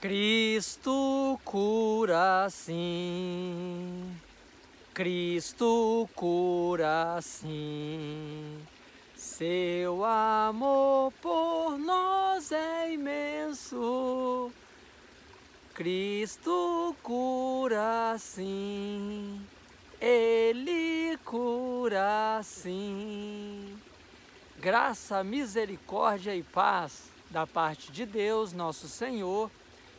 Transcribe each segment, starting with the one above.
Cristo cura sim, Cristo cura sim, seu amor por nós é imenso. Cristo cura sim, Ele cura sim. Graça, misericórdia e paz da parte de Deus, nosso Senhor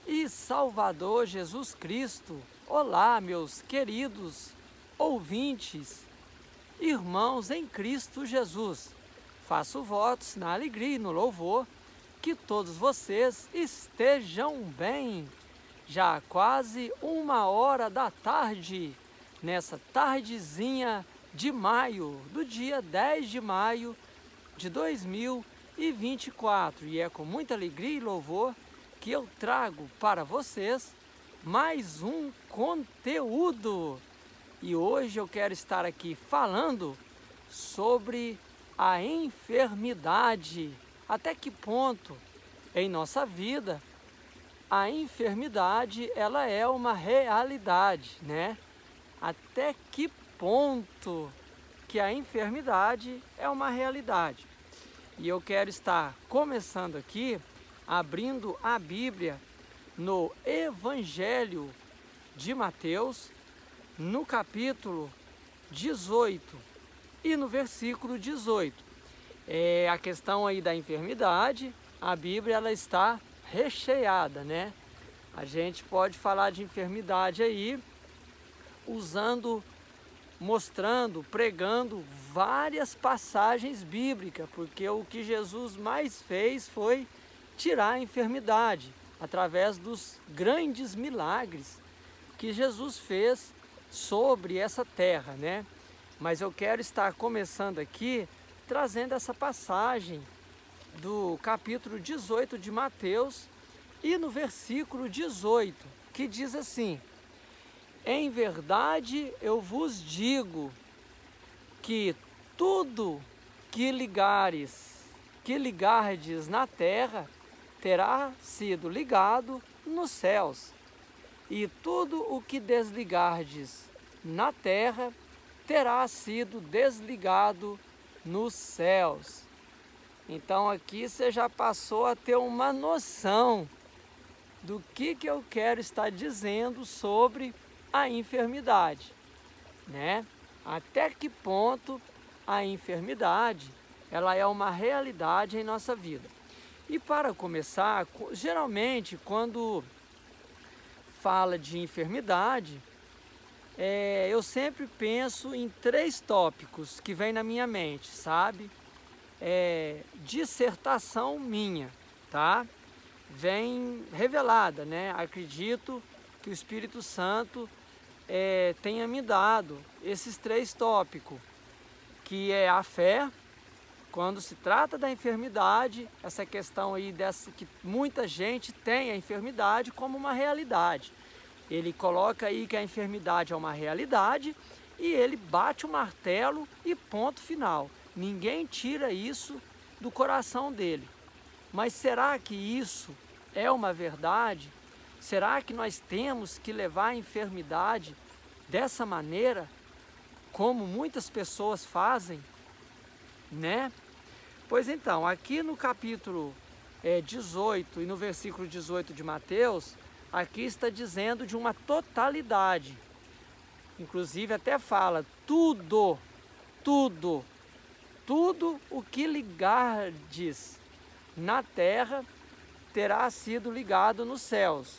e Salvador Jesus Cristo. Olá, meus queridos ouvintes, irmãos em Cristo Jesus. Faço votos na alegria e no louvor que todos vocês estejam bem. Já quase 1h da tarde, nessa tardezinha de maio, do dia 10 de maio de 2024. E é com muita alegria e louvor que eu trago para vocês mais um conteúdo. E hoje eu quero estar aqui falando sobre a enfermidade. Até que ponto em nossa vida a enfermidade ela é uma realidade, né? Até que ponto que a enfermidade é uma realidade. E eu quero estar começando aqui abrindo a Bíblia no Evangelho de Mateus, no capítulo 18 e no versículo 18. A questão aí da enfermidade, a Bíblia ela está recheada, né? A gente pode falar de enfermidade aí mostrando, pregando várias passagens bíblicas, porque o que Jesus mais fez foi tirar a enfermidade, através dos grandes milagres que Jesus fez sobre essa terra, né? Mas eu quero estar começando aqui, trazendo essa passagem do capítulo 18 de Mateus e no versículo 18, que diz assim: em verdade eu vos digo que tudo que ligardes na terra terá sido ligado nos céus, e tudo o que desligardes na terra terá sido desligado nos céus. Então aqui você já passou a ter uma noção do que eu quero estar dizendo sobre a enfermidade, né? Até que ponto a enfermidade ela é uma realidade em nossa vida. E para começar, geralmente quando fala de enfermidade, eu sempre penso em 3 tópicos que vêm na minha mente, sabe? Dissertação minha, tá? Vem revelada, né? Acredito que o Espírito Santo tenha me dado esses 3 tópicos, que é a fé, quando se trata da enfermidade, essa questão aí que muita gente tem a enfermidade como uma realidade. Ele coloca aí que a enfermidade é uma realidade e ele bate o martelo e ponto final. Ninguém tira isso do coração dele. Mas será que isso é uma verdade? Será que nós temos que levar a enfermidade dessa maneira, como muitas pessoas fazem, né? Pois então, aqui no capítulo 18 e no versículo 18 de Mateus, aqui está dizendo de uma totalidade. Inclusive até fala, tudo o que ligardes na terra terá sido ligado nos céus,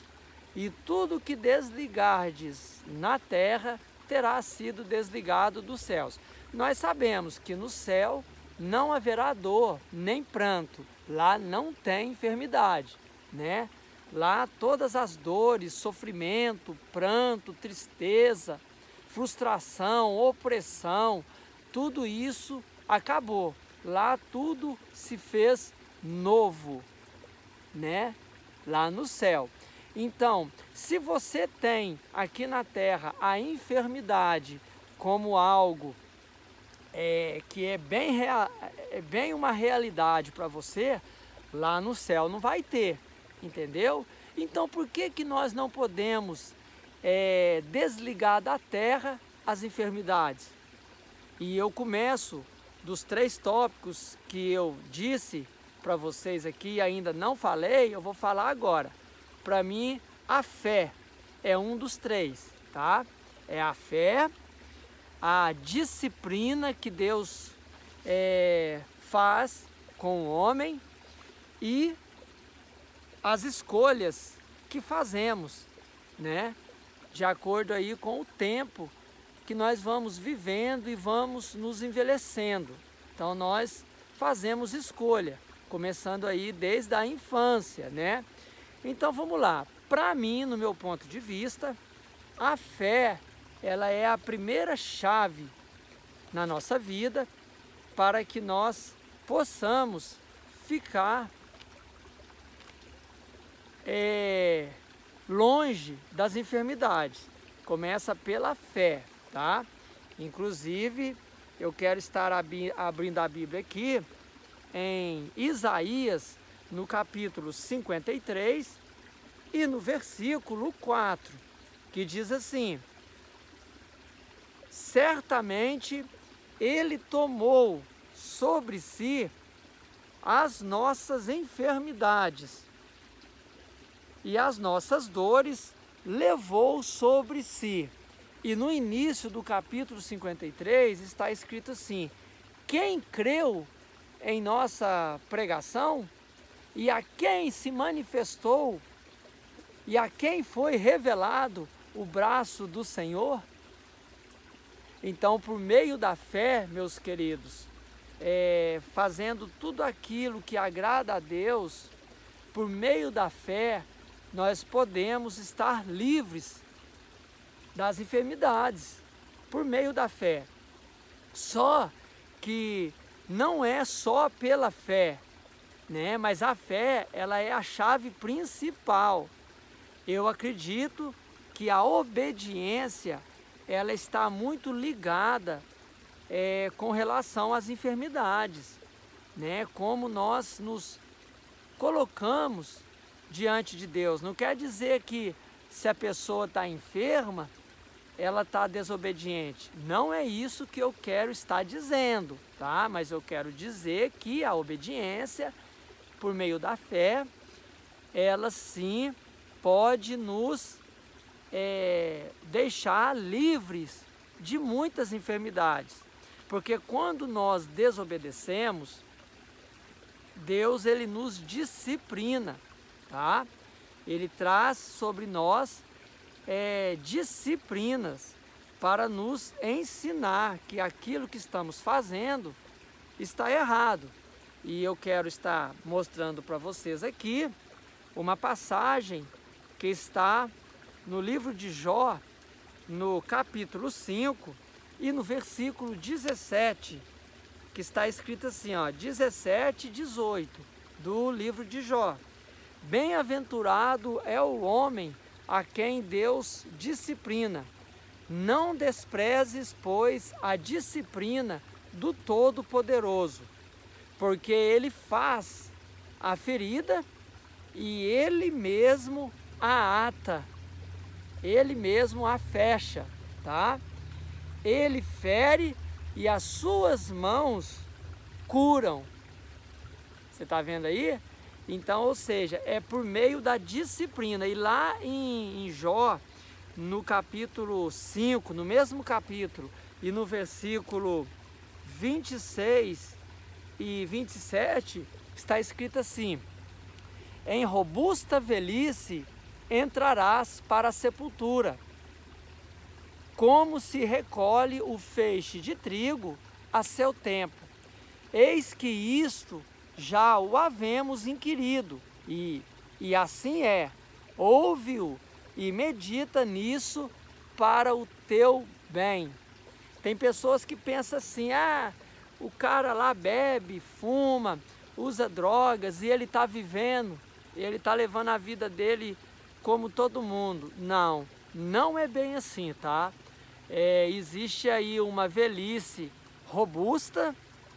e tudo que desligardes na terra terá sido desligado dos céus. Nós sabemos que no céu não haverá dor nem pranto, lá não tem enfermidade, né? Lá todas as dores, sofrimento, pranto, tristeza, frustração, opressão, tudo isso acabou. Lá tudo se fez novo, né? Lá no céu. Então, se você tem aqui na terra a enfermidade como algo que é bem uma realidade para você, lá no céu não vai ter, entendeu? Então por que que nós não podemos desligar da terra as enfermidades? E eu começo dos 3 tópicos que eu disse para vocês aqui, ainda não falei, eu vou falar agora. Para mim, a fé é um dos 3, tá? É a fé, a disciplina que Deus faz com o homem e as escolhas que fazemos, né? De acordo aí com o tempo que nós vamos vivendo e vamos nos envelhecendo. Então nós fazemos escolha, começando aí desde a infância, né? Então vamos lá. Para mim, no meu ponto de vista, a fé, ela é a primeira chave na nossa vida para que nós possamos ficar longe das enfermidades. Começa pela fé, tá? Inclusive, eu quero estar abrindo a Bíblia aqui em Isaías, no capítulo 53 e no versículo 4, que diz assim: certamente Ele tomou sobre si as nossas enfermidades e as nossas dores levou sobre si. E no início do capítulo 53 está escrito assim: quem creu em nossa pregação e a quem se manifestou e a quem foi revelado o braço do Senhor? Então, por meio da fé, meus queridos, fazendo tudo aquilo que agrada a Deus, por meio da fé, nós podemos estar livres das enfermidades, por meio da fé. Só que não é só pela fé, né? Mas a fé, ela é a chave principal. Eu acredito que a obediência, ela está muito ligada com relação às enfermidades, né? Como nós nos colocamos diante de Deus. Não quer dizer que se a pessoa está enferma, ela está desobediente. Não é isso que eu quero estar dizendo, tá? Mas eu quero dizer que a obediência, por meio da fé, ela sim pode nos deixar livres de muitas enfermidades. Porque quando nós desobedecemos, Deus, ele nos disciplina, tá? Ele traz sobre nós disciplinas para nos ensinar que aquilo que estamos fazendo está errado. E eu quero estar mostrando para vocês aqui uma passagem que está no livro de Jó, no capítulo 5 e no versículo 17, que está escrito assim, ó, 17 e 18, do livro de Jó. Bem-aventurado é o homem a quem Deus disciplina. Não desprezes, pois, a disciplina do Todo-Poderoso, porque Ele faz a ferida e Ele mesmo a ata, Ele mesmo a fecha, tá? Ele fere e as suas mãos curam. Você está vendo aí? Então, ou seja, é por meio da disciplina. E lá em Jó, no capítulo 5, no mesmo capítulo, e no versículo 26 e 27, está escrito assim: em robusta velhice entrarás para a sepultura, como se recolhe o feixe de trigo a seu tempo. Eis que isto já o havemos inquirido, e assim é. Ouve-o e medita nisso para o teu bem. Tem pessoas que pensam assim: ah, o cara lá bebe, fuma, usa drogas e ele está vivendo, ele está levando a vida dele como todo mundo. Não, não é bem assim, tá? Existe aí uma velhice robusta,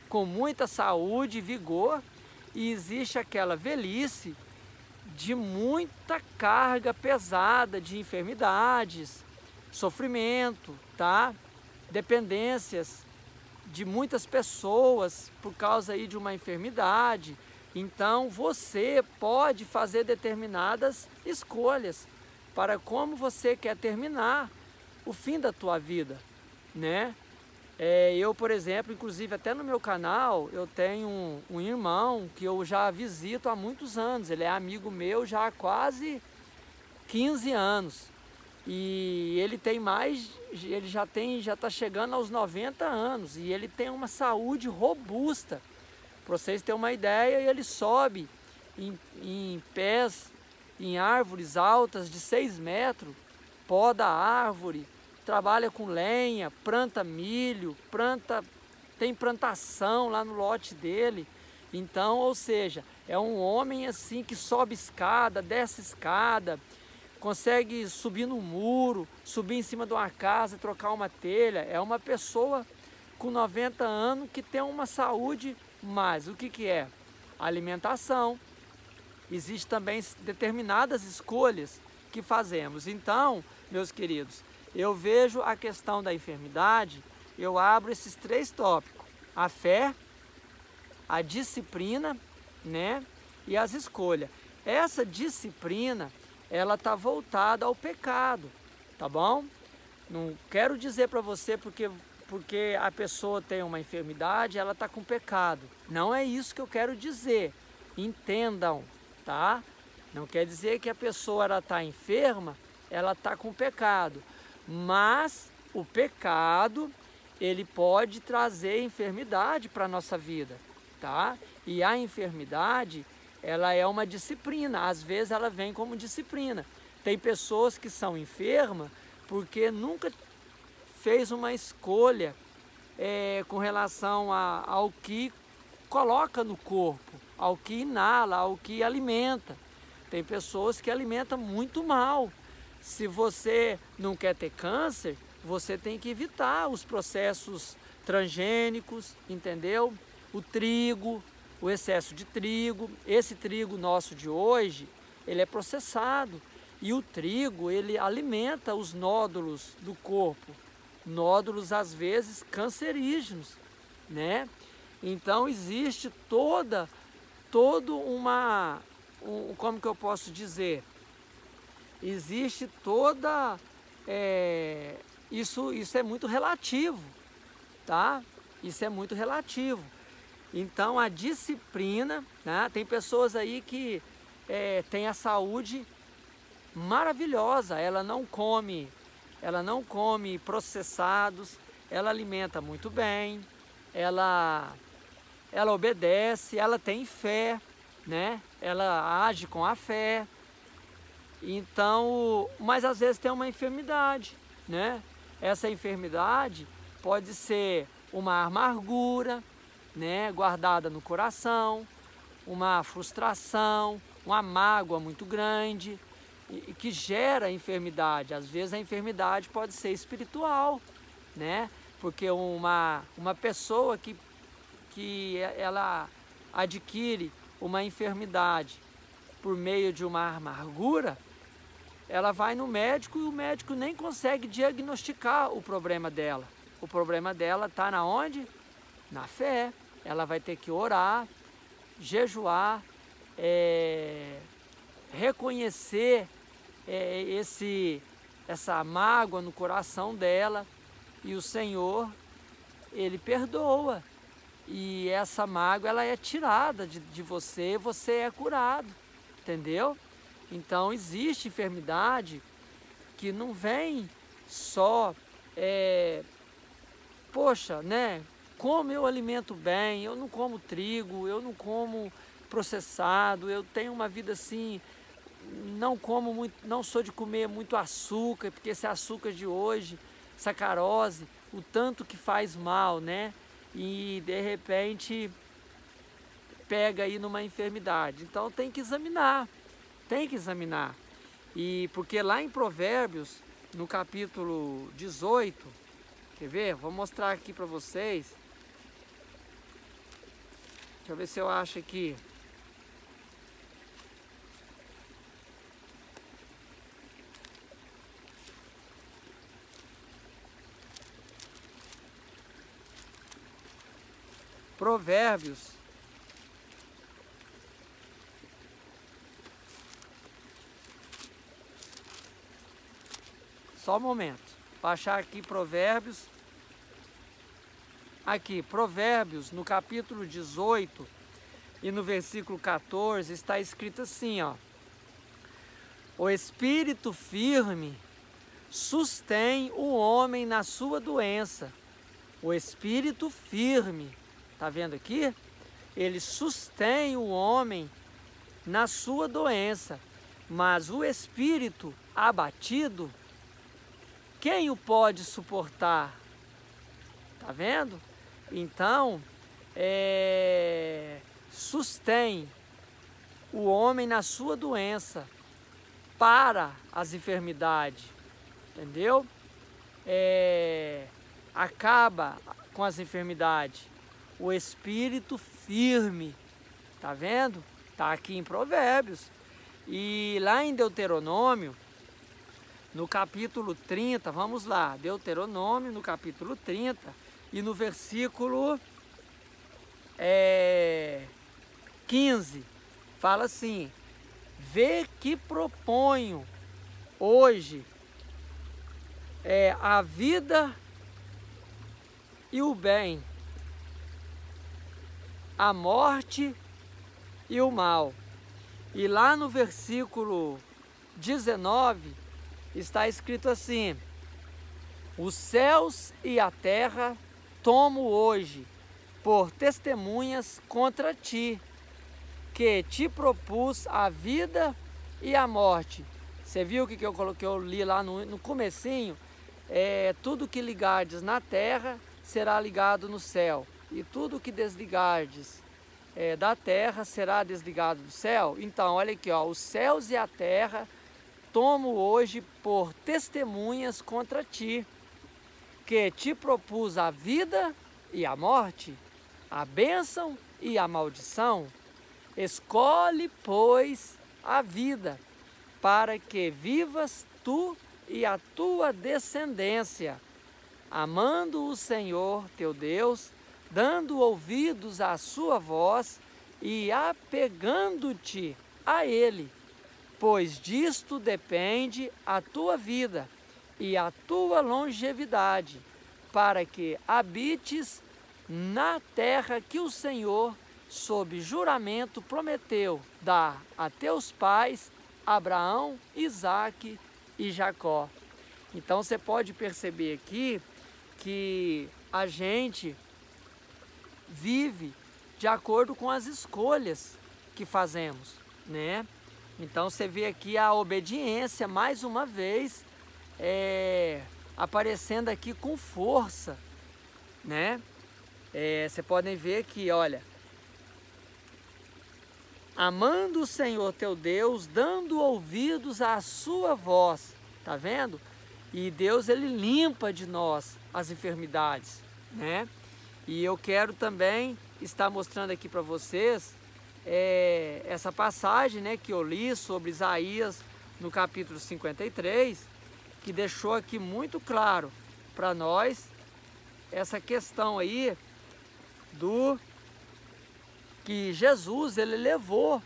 com muita saúde e vigor, e existe aquela velhice de muita carga pesada de enfermidades, sofrimento, tá? Dependências de muitas pessoas por causa aí de uma enfermidade. Então você pode fazer determinadas escolhas para como você quer terminar o fim da tua vida, né? Eu, por exemplo, inclusive até no meu canal, eu tenho um irmão que eu já visito há muitos anos. Ele é amigo meu já há quase 15 anos. E ele tem ele já está chegando aos 90 anos e ele tem uma saúde robusta. Para vocês terem uma ideia, ele sobe em pés, em árvores altas de 6 metros, poda a árvore, trabalha com lenha, planta milho, tem plantação lá no lote dele. Então, ou seja, é um homem assim que sobe escada, desce escada, consegue subir no muro, subir em cima de uma casa, trocar uma telha. É uma pessoa com 90 anos que tem uma saúde, mas o que é? Alimentação. Existem também determinadas escolhas que fazemos. Então, meus queridos, eu vejo a questão da enfermidade, eu abro esses 3 tópicos: a fé, a disciplina, né, e as escolhas. Essa disciplina, ela está voltada ao pecado, tá bom? Não quero dizer para você porque a pessoa tem uma enfermidade, ela está com pecado. Não é isso que eu quero dizer. Entendam, tá? Não quer dizer que a pessoa está enferma, ela está com pecado. Mas o pecado, ele pode trazer enfermidade para a nossa vida, tá? E a enfermidade, ela é uma disciplina. Às vezes ela vem como disciplina. Tem pessoas que são enfermas porque nunca fez uma escolha com relação ao que coloca no corpo, ao que inala, ao que alimenta. Tem pessoas que alimentam muito mal. Se você não quer ter câncer, você tem que evitar os processos transgênicos, entendeu? O trigo, o excesso de trigo. Esse trigo nosso de hoje, ele é processado. E o trigo, ele alimenta os nódulos do corpo. Nódulos, às vezes, cancerígenos, né? Então, existe como que eu posso dizer? Existe isso é muito relativo, tá? Isso é muito relativo. Então, a disciplina, né? Tem pessoas aí que têm a saúde maravilhosa, ela não come processados, ela alimenta muito bem, ela obedece, ela tem fé, né? Ela age com a fé. Então, mas às vezes tem uma enfermidade, né? Essa enfermidade pode ser uma amargura, né? Guardada no coração, uma frustração, uma mágoa muito grande, que gera enfermidade. Às vezes a enfermidade pode ser espiritual, né? Porque uma pessoa que ela adquire uma enfermidade por meio de uma amargura, ela vai no médico e o médico nem consegue diagnosticar o problema dela. O problema dela está na onde? Na fé. Ela vai ter que orar, jejuar, reconhecer essa mágoa no coração dela, e o Senhor, Ele perdoa. E essa mágoa, ela é tirada de você, você é curado, entendeu? Então, existe enfermidade que não vem só, poxa, né? Como eu alimento bem, eu não como trigo, eu não como processado, eu tenho uma vida assim, não sou de comer muito açúcar, porque esse açúcar de hoje, sacarose, o tanto que faz mal, né? E de repente pega aí numa enfermidade. Então tem que examinar. E porque lá em Provérbios, no capítulo 18, quer ver? Vou mostrar aqui para vocês. Deixa eu ver se eu acho aqui. Provérbios. Só um momento. Vou achar aqui Provérbios. Aqui, Provérbios, no capítulo 18 e no versículo 14, está escrito assim, ó. O espírito firme sustém o homem na sua doença. O espírito firme, tá vendo aqui? Ele sustém o homem na sua doença. Mas o espírito abatido, quem o pode suportar? Tá vendo? Então, sustém o homem na sua doença para as enfermidades, entendeu? Acaba com as enfermidades. O espírito firme, tá vendo? Tá aqui em Provérbios. E lá em Deuteronômio, no capítulo 30, vamos lá, Deuteronômio no capítulo 30 e no versículo 15, fala assim: vê que proponho hoje a vida e o bem, a morte e o mal. E lá no versículo 19 está escrito assim: os céus e a terra tomo hoje por testemunhas contra ti, que te propus a vida e a morte. Você viu o que eu coloquei, eu li lá no comecinho? Tudo que ligardes na terra será ligado no céu, e tudo que desligardes da terra será desligado do céu. Então, olha aqui, ó, os céus e a terra tomo hoje por testemunhas contra ti, que te propus a vida e a morte, a bênção e a maldição. Escolhe, pois, a vida, para que vivas tu e a tua descendência, amando o Senhor teu Deus, dando ouvidos à sua voz e apegando-te a Ele, pois disto depende a tua vida e a tua longevidade, para que habites na terra que o Senhor, sob juramento, prometeu dar a teus pais, Abraão, Isaque e Jacó. Então você pode perceber aqui que a gente vive de acordo com as escolhas que fazemos, né? Então você vê aqui a obediência mais uma vez aparecendo aqui com força, né? Você podem ver aqui, olha, amando o Senhor teu Deus, dando ouvidos à sua voz, tá vendo? E Deus, ele limpa de nós as enfermidades, né? E eu quero também estar mostrando aqui para vocês essa passagem, né, que eu li sobre Isaías no capítulo 53, que deixou aqui muito claro para nós essa questão aí do que Jesus, ele levou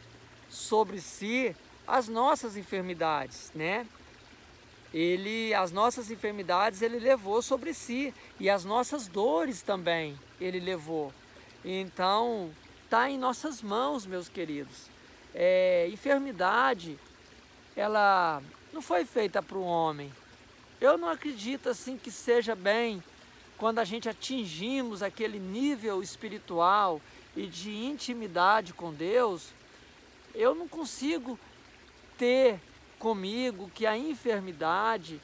sobre si as nossas enfermidades, né? As nossas enfermidades ele levou sobre si, e as nossas dores também ele levou. Então, está em nossas mãos, meus queridos. Enfermidade, ela não foi feita para o homem. Eu não acredito assim que seja bem quando a gente atingimos aquele nível espiritual e de intimidade com Deus. Eu não consigo ter comigo que a enfermidade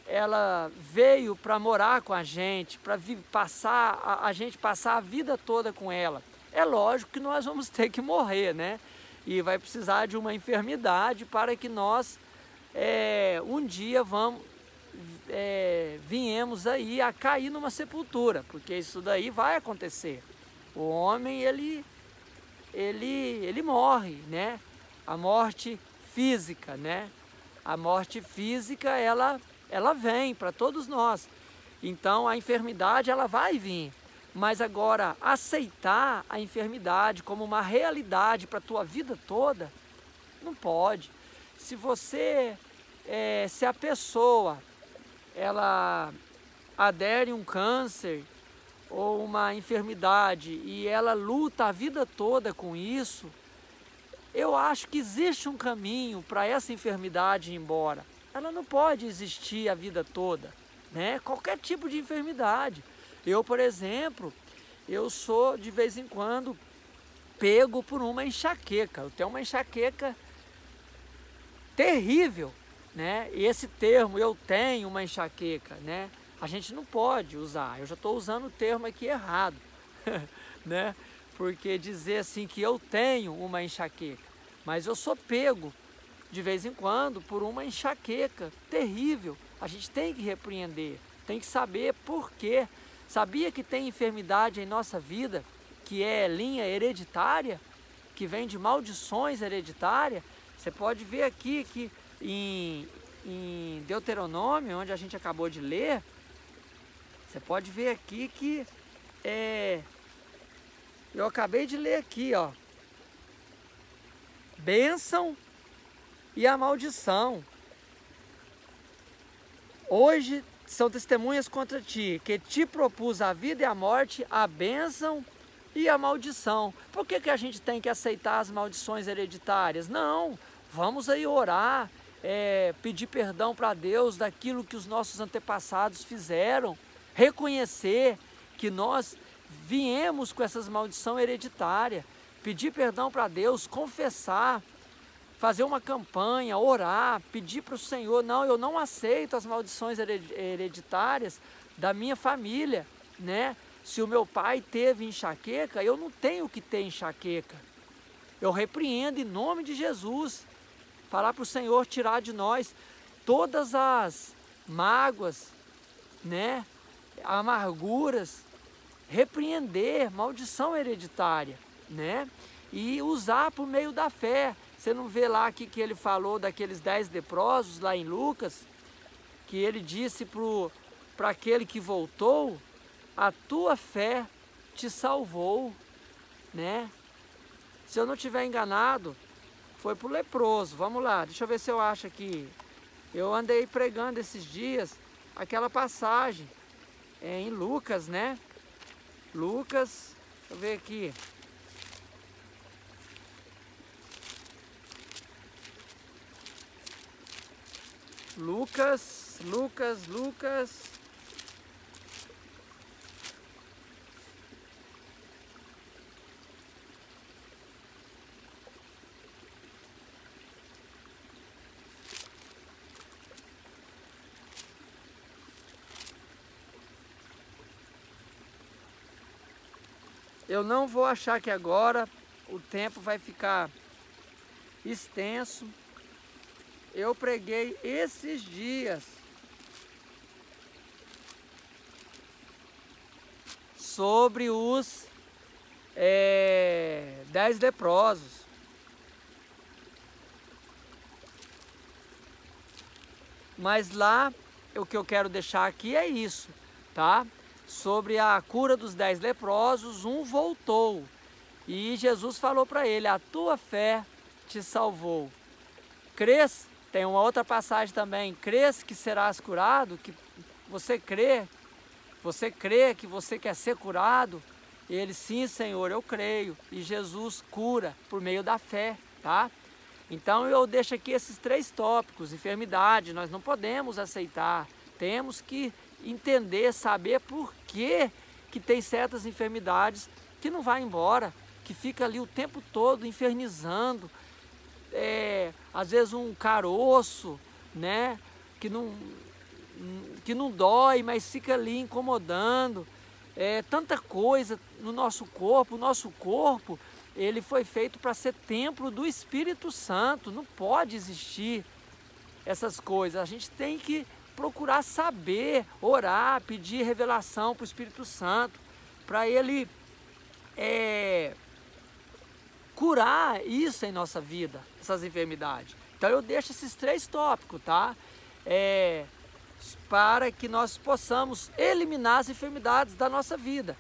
ela veio para morar com a gente, para a gente passar a vida toda com ela. É lógico que nós vamos ter que morrer, né? E vai precisar de uma enfermidade para que nós um dia viemos aí a cair numa sepultura, porque isso daí vai acontecer. O homem ele morre, né? A morte física, né? A morte física ela vem para todos nós. Então a enfermidade ela vai vir, Mas agora, aceitar a enfermidade como uma realidade para a tua vida toda, não pode. Se a pessoa, ela adere a um câncer ou uma enfermidade e ela luta a vida toda com isso, eu acho que existe um caminho para essa enfermidade ir embora. Ela não pode existir a vida toda, né? Qualquer tipo de enfermidade. Eu, por exemplo, eu sou de vez em quando pego por uma enxaqueca. Eu tenho uma enxaqueca terrível, né? E esse termo, eu tenho uma enxaqueca, né? A gente não pode usar. Eu já estou usando o termo aqui errado, né? Porque dizer assim que eu tenho uma enxaqueca, mas eu sou pego de vez em quando por uma enxaqueca terrível. A gente tem que repreender, tem que saber por quê. Sabia que tem enfermidade em nossa vida que é linha hereditária, que vem de maldições hereditárias? Você pode ver aqui que em Deuteronômio, onde a gente acabou de ler, você pode ver aqui que eu acabei de ler aqui, ó, bênção e a maldição. Hoje são testemunhas contra ti, que te propus a vida e a morte, a bênção e a maldição. Por que a gente tem que aceitar as maldições hereditárias? Não, vamos aí orar, pedir perdão para Deus daquilo que os nossos antepassados fizeram, reconhecer que nós viemos com essas maldições hereditárias, pedir perdão para Deus, confessar, fazer uma campanha, orar, pedir para o Senhor, não, eu não aceito as maldições hereditárias da minha família, né? Se o meu pai teve enxaqueca, eu não tenho que ter enxaqueca. Eu repreendo em nome de Jesus, falar para o Senhor tirar de nós todas as mágoas, né? Amarguras, repreender maldição hereditária, né? E usar por meio da fé. Você não vê lá aqui que ele falou daqueles 10 leprosos lá em Lucas, que ele disse para aquele que voltou, a tua fé te salvou, né? Se eu não estiver enganado, foi para o leproso. Vamos lá, deixa eu ver se eu acho aqui. Eu andei pregando esses dias aquela passagem em Lucas, né? Lucas, deixa eu ver aqui. Lucas. Eu não vou achar que agora o tempo vai ficar extenso. Eu preguei esses dias sobre os 10 leprosos. Mas lá, o que eu quero deixar aqui é isso, tá? Sobre a cura dos 10 leprosos, um voltou. E Jesus falou para ele, a tua fé te salvou. Crês? Tem uma outra passagem também, crês que serás curado? Que você crê que você quer ser curado? Ele, sim, Senhor, eu creio. E Jesus cura por meio da fé, tá? Então eu deixo aqui esses 3 tópicos. Enfermidade, nós não podemos aceitar. Temos que entender, saber por que tem certas enfermidades que não vai embora, que fica ali o tempo todo infernizando. Às vezes um caroço, né? Que não dói, mas fica ali incomodando. Tanta coisa no nosso corpo. O nosso corpo, ele foi feito para ser templo do Espírito Santo. Não pode existir essas coisas. A gente tem que procurar saber, orar, pedir revelação para o Espírito Santo, para ele curar isso em nossa vida, essas enfermidades. Então eu deixo esses 3 tópicos, tá? Para que nós possamos eliminar as enfermidades da nossa vida.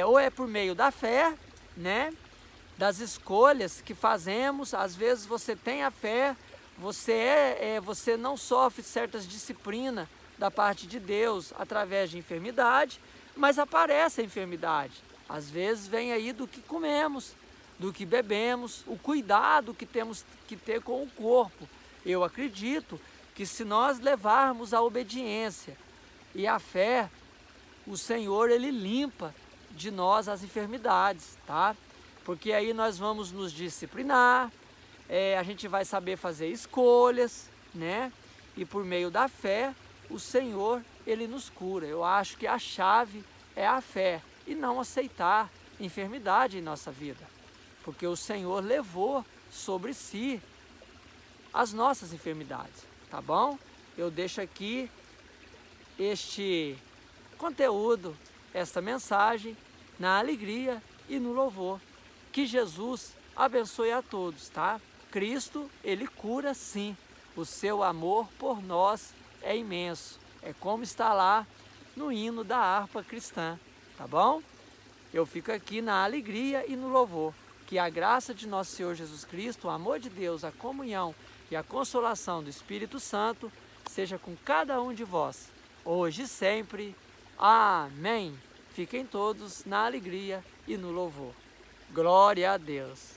ou é por meio da fé, né? Das escolhas que fazemos. Às vezes você tem a fé, você não sofre certas disciplinas da parte de Deus através de enfermidade, mas aparece a enfermidade. Às vezes vem aí do que comemos, do que bebemos, o cuidado que temos que ter com o corpo. Eu acredito que se nós levarmos a obediência e a fé, o Senhor, Ele limpa de nós as enfermidades, tá? Porque aí nós vamos nos disciplinar, a gente vai saber fazer escolhas, né? E por meio da fé, o Senhor, Ele nos cura. Eu acho que a chave é a fé e não aceitar enfermidade em nossa vida. Porque o Senhor levou sobre si as nossas enfermidades, tá bom? Eu deixo aqui este conteúdo, esta mensagem, na alegria e no louvor. Que Jesus abençoe a todos, tá? Cristo, Ele cura sim. O seu amor por nós é imenso. É como está lá no hino da harpa cristã, tá bom? Eu fico aqui na alegria e no louvor. Que a graça de nosso Senhor Jesus Cristo, o amor de Deus, a comunhão e a consolação do Espírito Santo seja com cada um de vós, hoje e sempre. Amém. Fiquem todos na alegria e no louvor. Glória a Deus.